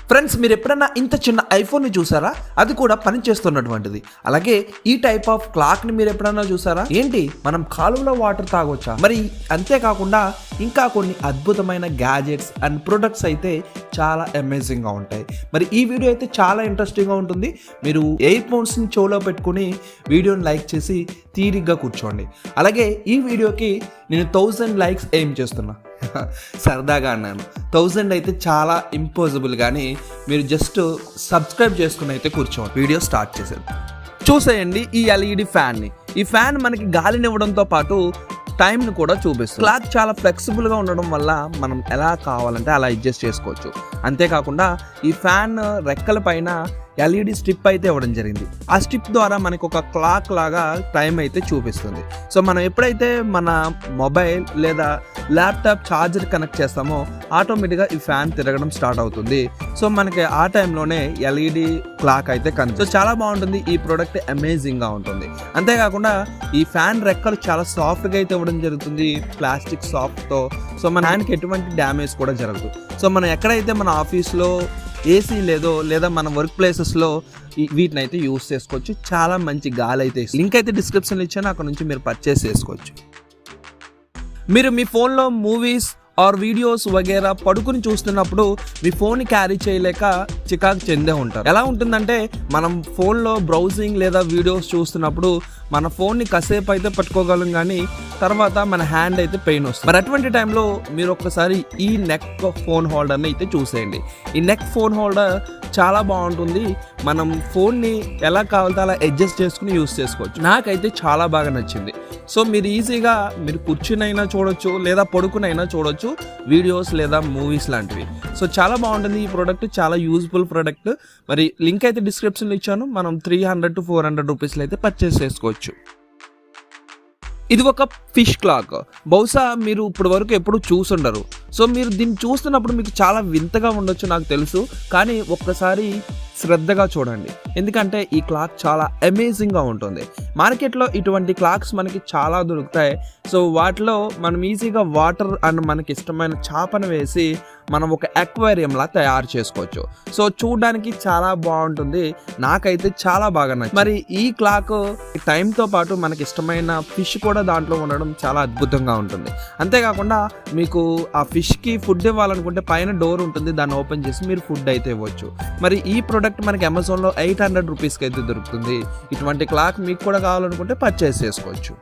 Friends, మీరు ఎప్పుడన్నా ఇంత చిన్న ఐఫోన్ని చూసారా? అది కూడా పని చేస్తున్నటువంటిది. అలాగే ఈ టైప్ ఆఫ్ క్లాక్ ని మీరు ఎప్పుడన్నా చూసారా? ఏంటి, మనం కాలువలో వాటర్ తాగొచ్చా? మరి అంతేకాకుండా ఇంకా కొన్ని అద్భుతమైన గ్యాజెట్స్ అండ్ ప్రొడక్ట్స్ అయితే చాలా అమేజింగ్ గా ఉంటాయి. మరి ఈ వీడియో అయితే చాలా ఇంట్రెస్టింగ్ గా ఉంటుంది. మీరు ఎయిర్ ఫోన్స్ ని చెవులో పెట్టుకుని వీడియోని లైక్ చేసి తీరిగ్గా కూర్చోండి. అలాగే ఈ వీడియోకి నేను 1000 లైక్స్ ఎయిమ్ చేస్తున్నా. సరదాగా అన్నాను. 1000 అయితే చాలా ఇంపాసిబుల్, కానీ మీరు జస్ట్ సబ్స్క్రైబ్ చేసుకుని అయితే కూర్చోండి. వీడియో స్టార్ట్ చేసేది చూసేయండి. ఈ ఎల్ఈడి ఫ్యాన్ని, ఈ ఫ్యాన్ మనకి గాలినివ్వడంతో పాటు టైంను కూడా చూపిస్తుంది. క్లాత్ చాలా ఫ్లెక్సిబుల్గా ఉండడం వల్ల మనం ఎలా కావాలంటే అలా అడ్జస్ట్ చేసుకోవచ్చు. అంతేకాకుండా ఈ ఫ్యాన్ రెక్కల పైన ఎల్ఈడి స్ట్రిప్ అయితే ఇవ్వడం జరిగింది. ఆ స్ట్రిప్ ద్వారా మనకు ఒక క్లాక్ లాగా టైం అయితే చూపిస్తుంది. సో మనం ఎప్పుడైతే మన మొబైల్ లేదా ల్యాప్టాప్ ఛార్జర్ కనెక్ట్ చేస్తామో ఆటోమేటిక్గా ఈ ఫ్యాన్ తిరగడం స్టార్ట్ అవుతుంది. సో మనకి ఆ టైంలోనే ఎల్ఈడి క్లాక్ అయితే కనిపిస్తుంది. సో చాలా బాగుంటుంది. ఈ ప్రోడక్ట్ అమేజింగ్గా ఉంటుంది. అంతేకాకుండా ఈ ఫ్యాన్ రెక్కలు చాలా సాఫ్ట్గా అయితే ఇవ్వడం జరుగుతుంది, ప్లాస్టిక్ సాఫ్ట్తో. సో మన హ్యాండ్కి ఎటువంటి డ్యామేజ్ కూడా జరగదు. సో మనం ఎక్కడైతే మన ఆఫీస్లో ఏసీ లేదో లేదా మన వర్క్ ప్లేసెస్లో వీటిని అయితే యూస్ చేసుకోవచ్చు. చాలా మంచి గాలి అయితే. లింక్ అయితే డిస్క్రిప్షన్లో ఇచ్చాను, అక్కడ నుంచి మీరు పర్చేస్ చేసుకోవచ్చు. మీరు మీ ఫోన్లో మూవీస్ ఆర్ వీడియోస్ వగేరా పడుకుని చూస్తున్నప్పుడు మీ ఫోన్ని క్యారీ చేయలేక చికాకు చెందే ఉంటారు. ఎలా ఉంటుందంటే, మనం ఫోన్లో బ్రౌజింగ్ లేదా వీడియోస్ చూస్తున్నప్పుడు మన ఫోన్ని కాసేపు అయితే పట్టుకోగలం, కానీ తర్వాత మన హ్యాండ్ అయితే పెయిన్ వస్తుంది. మరి అటువంటి టైంలో మీరు ఒక్కసారి ఈ నెక్ ఫోన్ హోల్డర్ని అయితే చూసేయండి. ఈ నెక్ ఫోన్ హోల్డర్ చాలా బాగుంటుంది. మనం ఫోన్ని ఎలా కావాలంటే అలా అడ్జస్ట్ చేసుకుని యూస్ చేసుకోవచ్చు. నాకైతే చాలా బాగా నచ్చింది. సో మీరు ఈజీగా మీరు కూర్చునైనా చూడొచ్చు లేదా పడుకునైనా చూడొచ్చు వీడియోస్ లేదా మూవీస్ లాంటివి. సో చాలా బాగుంటుంది ఈ ప్రోడక్ట్, చాలా యూజ్ఫుల్ ప్రోడక్ట్. మరి లింక్ అయితే డిస్క్రిప్షన్లో ఇచ్చాను. మనం 300 to 400 రూపీస్లో అయితే పర్చేస్ చేసుకోవచ్చు. ఇది ఒక ఫిష్ క్లాక్. బహుశా మీరు ఇప్పటి వరకు ఎప్పుడు చూసుండరు. సో మీరు దీన్ని చూస్తున్నప్పుడు మీకు చాలా వింతగా ఉండొచ్చు, నాకు తెలుసు. కానీ ఒక్కసారి శ్రద్ధగా చూడండి, ఎందుకంటే ఈ క్లాక్ చాలా అమేజింగ్గా ఉంటుంది. మార్కెట్లో ఇటువంటి క్లాక్స్ మనకి చాలా దొరుకుతాయి. సో వాటిలో మనం ఈజీగా వాటర్ అండ్ మనకి ఇష్టమైన చేపను వేసి మనం ఒక అక్వేరియంలా తయారు చేసుకోవచ్చు. సో చూడడానికి చాలా బాగుంటుంది. నాకైతే చాలా బాగా నచ్చింది. మరి ఈ క్లాక్ టైంతో పాటు మనకి ఇష్టమైన ఫిష్ కూడా దాంట్లో ఉండడం చాలా అద్భుతంగా ఉంటుంది. అంతేకాకుండా మీకు ఆ ఫిష్కి ఫుడ్ ఇవ్వాలనుకుంటే పైన డోర్ ఉంటుంది, దాన్ని ఓపెన్ చేసి మీరు ఫుడ్ అయితే ఇవ్వచ్చు. మరి ఈ ప్రోడక్ట్ మనకి అమెజాన్లో 800 రూపీస్కి అయితే దొరుకుతుంది. ఇటువంటి క్లాక్ మీకు కూడా కావాలనుకుంటే పర్చేస్ చేసుకోవచ్చు.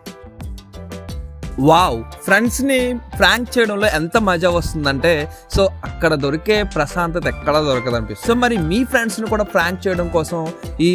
వావ్, ఫ్రెండ్స్ని ప్రాంక్ చేయడంలో ఎంత మజా వస్తుందంటే, సో అక్కడ దొరికే ప్రశాంతత ఎక్కడా దొరకదు అనిపిస్తుంది. సో మరి మీ ఫ్రెండ్స్ని కూడా ప్రాంక్ చేయడం కోసం ఈ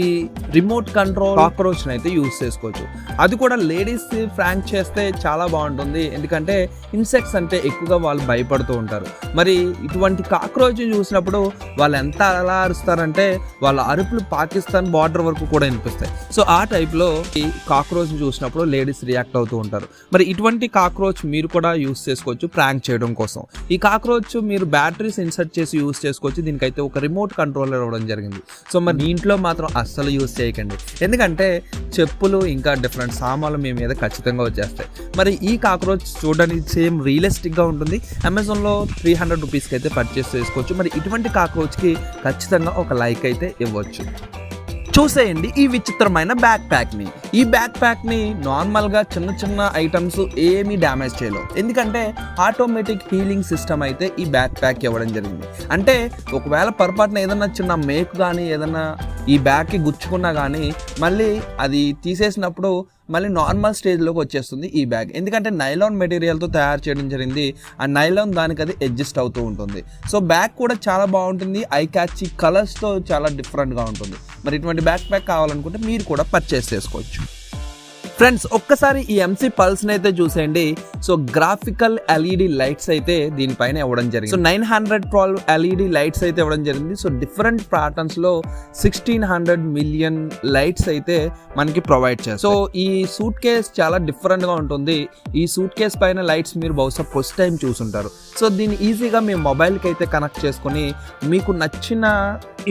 రిమోట్ కంట్రోల్ కాక్రోచ్ని అయితే యూస్ చేసుకోవచ్చు. అది కూడా లేడీస్ ప్రాంక్ చేస్తే చాలా బాగుంటుంది, ఎందుకంటే ఇన్సెక్ట్స్ అంటే ఎక్కువగా వాళ్ళు భయపడుతూ ఉంటారు. మరి ఇటువంటి కాక్రోచ్ చూసినప్పుడు వాళ్ళు ఎంత అలా అరుస్తారంటే వాళ్ళ అరుపులు పాకిస్తాన్ బార్డర్ వరకు కూడా వినిపిస్తాయి. సో ఆ టైప్లో ఈ కాక్రోచ్ చూసినప్పుడు లేడీస్ రియాక్ట్ అవుతూ ఉంటారు. మరి ఇటువంటి కాక్రోచ్ మీరు కూడా యూస్ చేసుకోవచ్చు ప్రాంక్ చేయడం కోసం. ఈ కాక్రోచ్ మీరు బ్యాటరీస్ ఇన్సర్ట్ చేసి యూస్ చేసుకోవచ్చు. దీనికైతే ఒక రిమోట్ కంట్రోలర్ ఇవ్వడం జరిగింది. సో మరి ఇంట్లో మాత్రం అస్సలు యూస్ చేయకండి, ఎందుకంటే చెప్పులు ఇంకా డిఫరెంట్ సామాన్లు మీ మీద ఖచ్చితంగా వచ్చేస్తాయి. మరి ఈ కాక్రోచ్ చూడడానికి సేమ్ రియలిస్టిక్గా ఉంటుంది. అమెజాన్లో 300 రూపీస్కి అయితే పర్చేస్ చేసుకోవచ్చు. మరి ఇటువంటి కాక్రోచ్కి ఖచ్చితంగా ఒక లైక్ అయితే ఇవ్వచ్చు. చూసేయండి ఈ విచిత్రమైన బ్యాక్ ప్యాక్ని. ఈ బ్యాక్ ప్యాక్ని నార్మల్గా చిన్న చిన్న ఐటమ్స్ ఏమీ డ్యామేజ్ చేయలేవు, ఎందుకంటే ఆటోమేటిక్ హీలింగ్ సిస్టమ్ అయితే ఈ బ్యాక్ ప్యాక్ ఇవ్వడం జరిగింది. అంటే ఒకవేళ పొరపాటున ఏదన్నా చిన్న మేక్ కానీ ఏదన్నా ఈ బ్యాగ్కి గుచ్చుకున్నా కానీ మళ్ళీ అది తీసేసినప్పుడు మళ్ళీ నార్మల్ స్టేజ్లోకి వచ్చేస్తుంది ఈ బ్యాగ్, ఎందుకంటే నైలాన్ మెటీరియల్తో తయారు చేయడం జరిగింది. ఆ నైలాన్ దానికి అది అడ్జస్ట్ అవుతూ ఉంటుంది. సో బ్యాగ్ కూడా చాలా బాగుంటుంది. ఐ క్యాచీ కలర్స్తో చాలా డిఫరెంట్గా ఉంటుంది. మరి ఇటువంటి బ్యాక్ ప్యాక్ కావాలనుకుంటే మీరు కూడా పర్చేస్ చేసుకోవచ్చు. ఫ్రెండ్స్, ఒక్కసారి ఈ ఎంసీ పల్స్ని అయితే చూసేయండి. సో గ్రాఫికల్ ఎల్ఈడి లైట్స్ అయితే దీనిపైన ఇవ్వడం జరిగింది. సో 912 ఎల్ఈడి లైట్స్ అయితే ఇవ్వడం జరిగింది. సో డిఫరెంట్ ప్యాటర్న్స్లో 1600 మిలియన్ లైట్స్ అయితే మనకి ప్రొవైడ్ చేస్తారు. సో ఈ సూట్ కేస్ చాలా డిఫరెంట్గా ఉంటుంది. ఈ సూట్ కేస్ పైన లైట్స్ మీరు బహుశా ఫస్ట్ టైం చూసుంటారు. సో దీన్ని ఈజీగా మీ మొబైల్కి అయితే కనెక్ట్ చేసుకొని మీకు నచ్చిన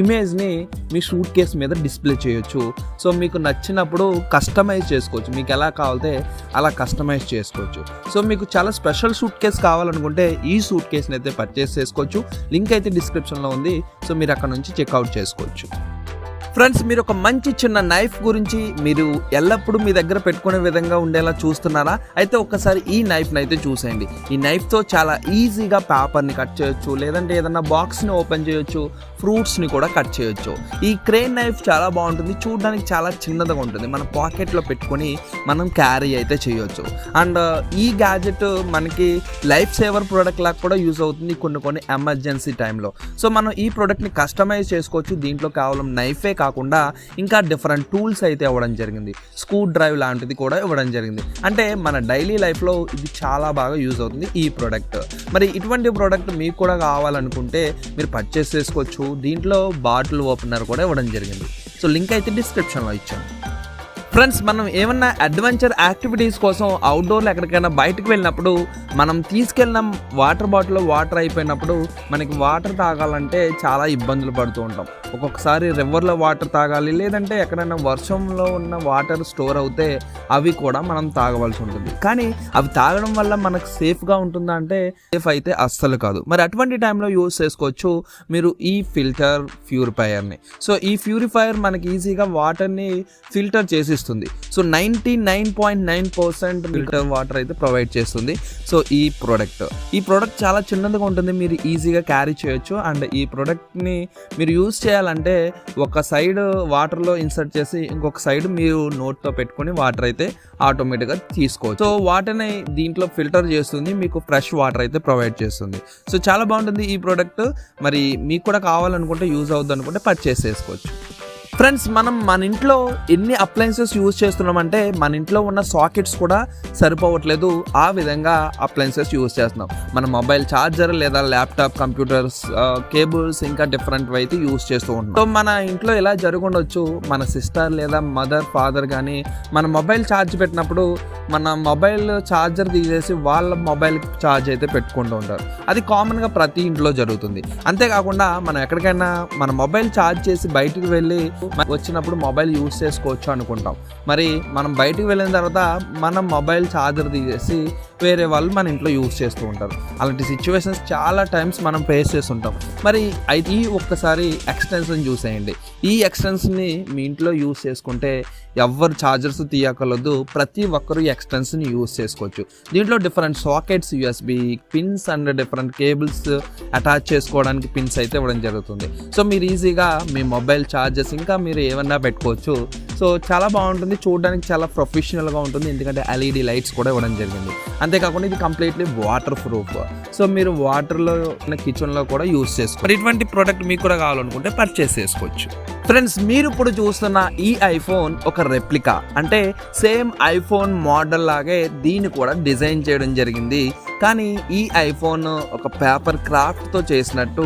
ఇమేజ్ని మీ సూట్ కేస్ మీద డిస్ప్లే చేయొచ్చు. సో మీకు నచ్చినప్పుడు కస్టమైజ్ చేసుకోవచ్చు, మీకు ఎలా కావాలితే అలా కస్టమైజ్ చేసుకోవచ్చు. సో మీకు చాలా స్పెషల్ సూట్ కేస్ కావాలనుకుంటే ఈ సూట్ కేస్ని అయితే పర్చేస్ చేసుకోవచ్చు. లింక్ అయితే డిస్క్రిప్షన్లో ఉంది, సో మీరు అక్కడ నుంచి చెక్అవుట్ చేసుకోవచ్చు. ఫ్రెండ్స్, మీరు ఒక మంచి చిన్న నైఫ్ గురించి మీరు ఎల్లప్పుడూ మీ దగ్గర పెట్టుకునే విధంగా ఉండేలా చూస్తున్నారా? అయితే ఒక్కసారి ఈ నైఫ్ని అయితే చూసేయండి. ఈ నైఫ్తో చాలా ఈజీగా పేపర్ని కట్ చేయొచ్చు, లేదంటే ఏదన్నా బాక్స్ని ఓపెన్ చేయొచ్చు, ఫ్రూట్స్ని కూడా కట్ చేయొచ్చు. ఈ క్రేన్ నైఫ్ చాలా బాగుంటుంది, చూడడానికి చాలా చిన్నదిగా ఉంటుంది, మన పాకెట్లో పెట్టుకొని మనం క్యారీ అయితే చేయొచ్చు. అండ్ ఈ గ్యాజెట్ మనకి లైఫ్ సేవర్ ప్రోడక్ట్ లాగా కూడా యూజ్ అవుతుంది కొన్ని ఎమర్జెన్సీ టైంలో. సో మనం ఈ ప్రోడక్ట్ని కస్టమైజ్ చేసుకోవచ్చు. దీంట్లో కేవలం నైఫే కాకుండా ఇంకా డిఫరెంట్ టూల్స్ అయితే ఇవ్వడం జరిగింది, స్క్రూ డ్రైవ్ లాంటిది కూడా ఇవ్వడం జరిగింది. అంటే మన డైలీ లైఫ్లో ఇది చాలా బాగా యూజ్ అవుతుంది ఈ ప్రోడక్ట్. మరి ఇటువంటి ప్రోడక్ట్ మీకు కూడా కావాలనుకుంటే మీరు పర్చేస్ చేసుకోవచ్చు. దీంట్లో బాటిల్ ఓపెనర్ కూడా ఇవ్వడం జరిగింది. సో లింక్ అయితే డిస్క్రిప్షన్లో ఇచ్చాను. ఫ్రెండ్స్, మనం ఏమన్నా అడ్వెంచర్ యాక్టివిటీస్ కోసం అవుట్డోర్లో ఎక్కడికైనా బయటకు వెళ్ళినప్పుడు మనం తీసుకెళ్ళిన వాటర్ బాటిల్లో వాటర్ అయిపోయినప్పుడు మనకి వాటర్ తాగాలంటే చాలా ఇబ్బందులు పడుతూ ఉంటాం. ఒక్కొక్కసారి రివర్లో వాటర్ తాగాలి, లేదంటే ఎక్కడైనా వర్షంలో ఉన్న వాటర్ స్టోర్ అవుతే అవి కూడా మనం తాగవలసి ఉంటుంది. కానీ అవి తాగడం వల్ల మనకు సేఫ్గా ఉంటుందా అంటే సేఫ్ అయితే అస్సలు కాదు. మరి అటువంటి టైంలో యూజ్ చేసుకోవచ్చు మీరు ఈ ఫిల్టర్ ప్యూరిఫైయర్ని. సో ఈ ప్యూరిఫైయర్ మనకి ఈజీగా వాటర్ని ఫిల్టర్ చేసి సో 99.9% ఫిల్టర్ వాటర్ అయితే ప్రొవైడ్ చేస్తుంది. సో ఈ ప్రోడక్ట్ చాలా చిన్నదిగా ఉంటుంది, మీరు ఈజీగా క్యారీ చేయొచ్చు. అండ్ ఈ ప్రోడక్ట్ని మీరు యూజ్ చేయాలంటే ఒక సైడ్ వాటర్లో ఇన్సర్ట్ చేసి ఇంకొక సైడ్ మీరు నోట్తో పెట్టుకొని వాటర్ అయితే ఆటోమేటిక్గా తీసుకోవచ్చు. సో వాటర్ని దీంట్లో ఫిల్టర్ చేస్తుంది, మీకు ఫ్రెష్ వాటర్ అయితే ప్రొవైడ్ చేస్తుంది. సో చాలా బాగుంటుంది ఈ ప్రోడక్ట్. మరి మీకు కూడా కావాలనుకుంటే యూజ్ అవుద్ది అనుకుంటే పర్చేస్ చేసుకోవచ్చు. ఫ్రెండ్స్, మనం మన ఇంట్లో ఎన్ని అప్లయన్సెస్ యూజ్ చేస్తున్నామంటే మన ఇంట్లో ఉన్న సాకెట్స్ కూడా సరిపోవట్లేదు, ఆ విధంగా అప్లయన్సెస్ యూజ్ చేస్తున్నాం. మన మొబైల్ ఛార్జర్ లేదా ల్యాప్టాప్, కంప్యూటర్స్, కేబుల్స్ ఇంకా డిఫరెంట్ అయితే యూజ్ చేస్తూ ఉంటాం. సో మన ఇంట్లో ఇలా జరుగుండొచ్చు, మన సిస్టర్ లేదా మదర్, ఫాదర్ కానీ మన మొబైల్ ఛార్జ్ పెట్టినప్పుడు మన మొబైల్ ఛార్జర్ తీసేసి వాళ్ళ మొబైల్ ఛార్జ్ అయితే పెట్టుకుంటూ ఉంటారు. అది కామన్గా ప్రతి ఇంట్లో జరుగుతుంది. అంతేకాకుండా మనం ఎక్కడికైనా మన మొబైల్ ఛార్జ్ చేసి బయటికి వెళ్ళి వచ్చినప్పుడు మొబైల్ యూజ్ చేసుకోవచ్చు అనుకుంటాం. మరి మనం బయటికి వెళ్ళిన తర్వాత మనం మొబైల్ ఛార్జర్ తీసేసి వేరే వాళ్ళు మన ఇంట్లో యూజ్ చేస్తూ ఉంటారు. అలాంటి సిచ్యువేషన్స్ చాలా టైమ్స్ మనం ఫేస్ చేస్తుంటాం. మరి ఈ ఒక్కసారి ఎక్స్టెన్షన్ చూసేయండి. ఈ ఎక్స్టెన్షన్ని మీ ఇంట్లో యూజ్ చేసుకుంటే ఎవరు ఛార్జర్స్ తీయకలదు, ప్రతి ఒక్కరు ఈ ఎక్స్టెన్షన్ యూజ్ చేసుకోవచ్చు. దీంట్లో different sockets, USB pins and different cables attach చేసుకోవడానికి పిన్స్ అయితే ఇవ్వడం జరుగుతుంది. సో మీరు ఈజీగా మీ మొబైల్ ఛార్జర్స్ ఇంకా మీరు ఏమన్నా పెట్టుకోవచ్చు. సో చాలా బాగుంటుంది, చూడడానికి చాలా ప్రొఫెషనల్గా ఉంటుంది, ఎందుకంటే ఎల్ఈడి లైట్స్ కూడా ఇవ్వడం జరిగింది. అంతేకాకుండా ఇది కంప్లీట్లీ వాటర్ ప్రూఫ్. సో మీరు వాటర్లో కిచెన్లో కూడా యూజ్ చేసుకోవచ్చు. ఇటువంటి ప్రోడక్ట్ మీకు కూడా కావాలనుకుంటే పర్చేస్ చేసుకోవచ్చు. ఫ్రెండ్స్, మీరు ఇప్పుడు చూస్తున్న ఈ ఐఫోన్ ఒక రెప్లికా, అంటే సేమ్ ఐఫోన్ మోడల్ లాగే దీన్ని కూడా డిజైన్ చేయడం జరిగింది. కానీ ఈ ఐఫోన్ ఒక పేపర్ క్రాఫ్ట్తో చేసినట్టు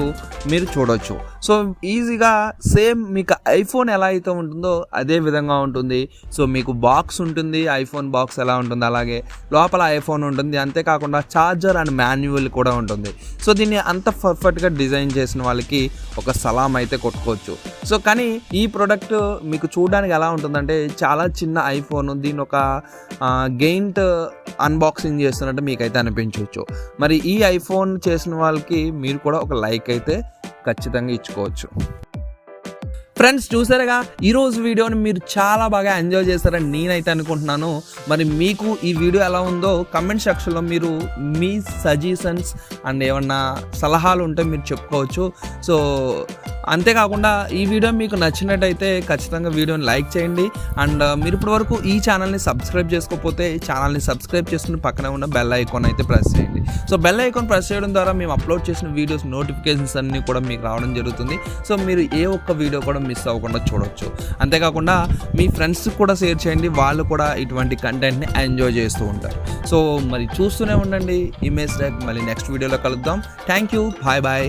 మీరు చూడొచ్చు. సో ఈజీగా సేమ్ మీకు ఐఫోన్ ఎలా అయితే ఉంటుందో అదే విధంగా ఉంటుంది. సో మీకు బాక్స్ ఉంటుంది, ఐఫోన్ బాక్స్ ఎలా ఉంటుంది అలాగే లోపల ఐఫోన్ ఉంటుంది. అంతేకాకుండా ఛార్జర్ అండ్ మాన్యువల్ కూడా ఉంటుంది. సో దీన్ని అంత పర్ఫెక్ట్గా డిజైన్ చేసిన వాళ్ళకి ఒక సలాం అయితే కొట్టుకోవచ్చు. సో కానీ ఈ ప్రోడక్ట్ మీకు చూడడానికి ఎలా ఉంటుందంటే చాలా చిన్న ఐఫోన్, దీన్ని ఒక గెయింట్ అన్బాక్సింగ్ చేస్తున్నట్టు మీకైతే అనిపించవచ్చు. మరి ఈ ఐఫోన్ చేసిన వాళ్ళకి మీరు కూడా ఒక లైక్ అయితే ఖచ్చితంగా ఇచ్చుకోవచ్చు. ఫ్రెండ్స్, చూసారుగా ఈరోజు వీడియోని మీరు చాలా బాగా ఎంజాయ్ చేశారని నేనైతే అనుకుంటున్నాను. మరి మీకు ఈ వీడియో ఎలా ఉందో కమెంట్ సెక్షన్లో మీరు మీ సజెషన్స్ అండ్ ఏమన్నా సలహాలు ఉంటే మీరు చెప్పుకోవచ్చు. సో అంతేకాకుండా ఈ వీడియో మీకు నచ్చినట్టయితే ఖచ్చితంగా వీడియోని లైక్ చేయండి. అండ్ మీరు ఇప్పటివరకు ఈ ఛానల్ని సబ్స్క్రైబ్ చేసుకోకపోతే ఛానల్ని సబ్స్క్రైబ్ చేసుకుని పక్కనే ఉన్న బెల్ ఐకాన్ అయితే ప్రెస్ చేయండి. సో బెల్ ఐకాన్ ప్రెస్ చేయడం ద్వారా మేము అప్లోడ్ చేసిన వీడియోస్ నోటిఫికేషన్స్ అన్నీ కూడా మీకు రావడం జరుగుతుంది. సో మీరు ఏ ఒక్క వీడియో కూడా మిస్ అవ్వకుండా చూడవచ్చు. అంతేకాకుండా మీ ఫ్రెండ్స్కి కూడా షేర్ చేయండి, వాళ్ళు కూడా ఇటువంటి కంటెంట్ని ఎంజాయ్ చేస్తూ ఉంటారు. సో మరి చూస్తూనే ఉండండి ఇమేజ్ టెక్. మళ్ళీ నెక్స్ట్ వీడియోలో కలుద్దాం. Thank you, bye bye.